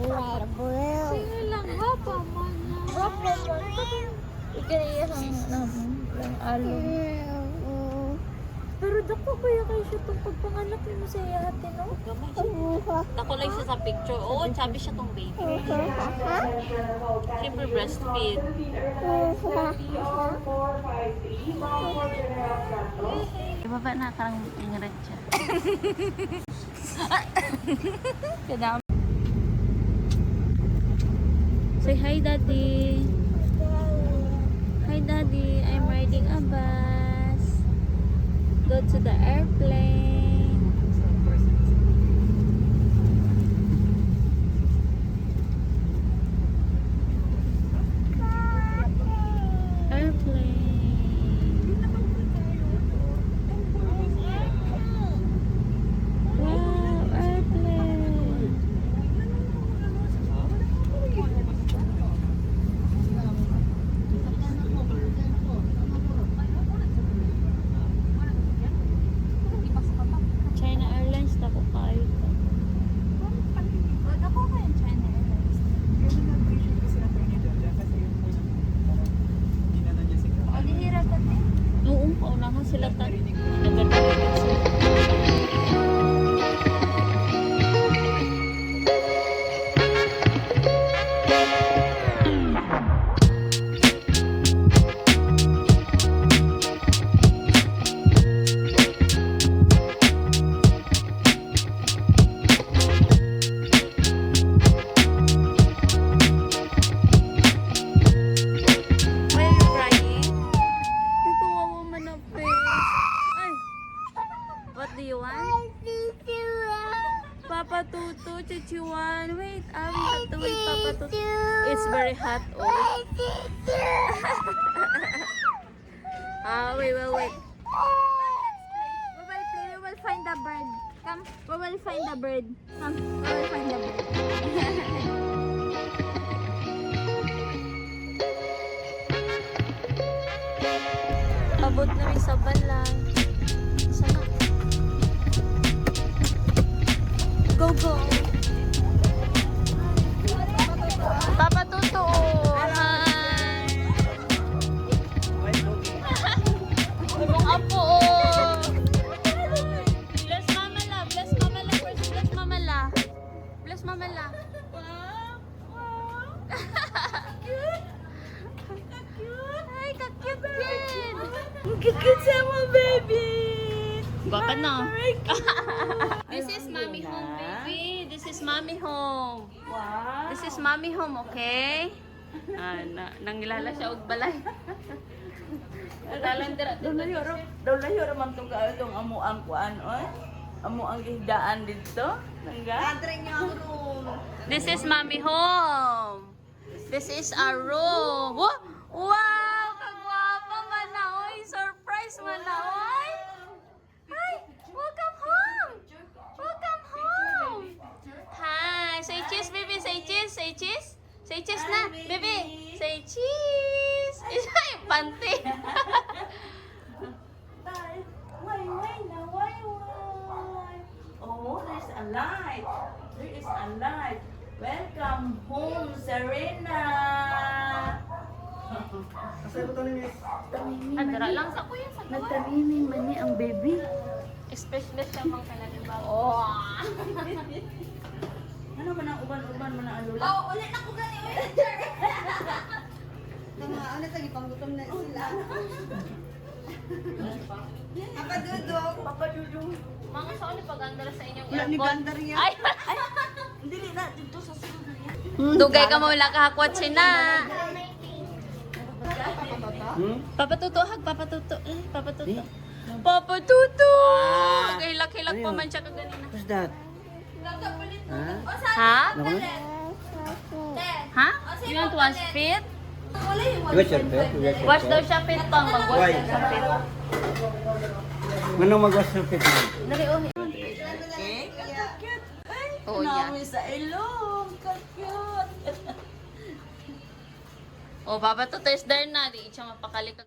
Sige lang, hapa man na. Hapa man. Ikaya ang alo. Pero dako kaya kayo siya itong pagpanganak mo sa ate, no? Ako lang siya sa picture. Oo, sabi siya tong baby. Siyempre breastfeed. Ibaba na, karang ingaran siya. Kadami. Say hi, Daddy. Hi, Daddy. I'm riding a bus. Go to the airplane. Sila Papa Tutu, Chuchuan. Wait, we have to wait, Papa Tutu. It's very hot. Oh. Wait. We will play. We will find the bird. Come, we will find the bird. Come, we will find the bird. Abot na rin sa balang. Sana. Go, go. Papa Tutu. Hi. Ibang apo. Bless Mama La. Bless Mama La first. Bless Mama La. Bless Mama La. Cute. Ay, ka-cute din. Ka-cute sa mo, baby. Baka na. This is Mommy home, baby. This is Mommy home. Wow. This is Mommy home, okay? Nangilala siya og balay. Daw layo man tong kayo tong amo ang kuan oy. Amo ang gihdaan dito. Nangga. This is Mommy home. This is our room. Wow, kagwapa man na oy. Surprise man na oy. Hi, welcome home. Welcome home. Hi, say cheese, baby. Say cheese. Say cheese. Say cheese na, baby. Say cheese. Isa yung panty. Oh, there's a light. There is a light. Welcome home, Serena. Andara lang sa kuya sa gawa. Nagtamiming man ni ang baby. Especially siya mga kalalim ba? Oh. Ano man ang uban-uban man ang alula? Oh, ulit ako gani. Ano tagi panggutom na sila. Papa Dudong. Mga sa ulit pag-andara sa inyong Wala ni gandar niya. Ay! Dili na dito sa sulod niya. Dugay ka mo wala kahakwat sina. Papa Tutu, hag Papa Tutu. Papa Tutu. Papa Tutu! Hilak-hilak pa man siya kaganina. What's that? Ha? Ha? You want to wash feet? Wash your feet. Wash daw siya feet pang mag-wash daw siya feet. Manong mag-wash your feet? Dali, oh. Okay, cute. Ay, Oh, yeah. namin sa ilong. Cute. Oh, Papa Tutu is there na. Di siya mapakalik.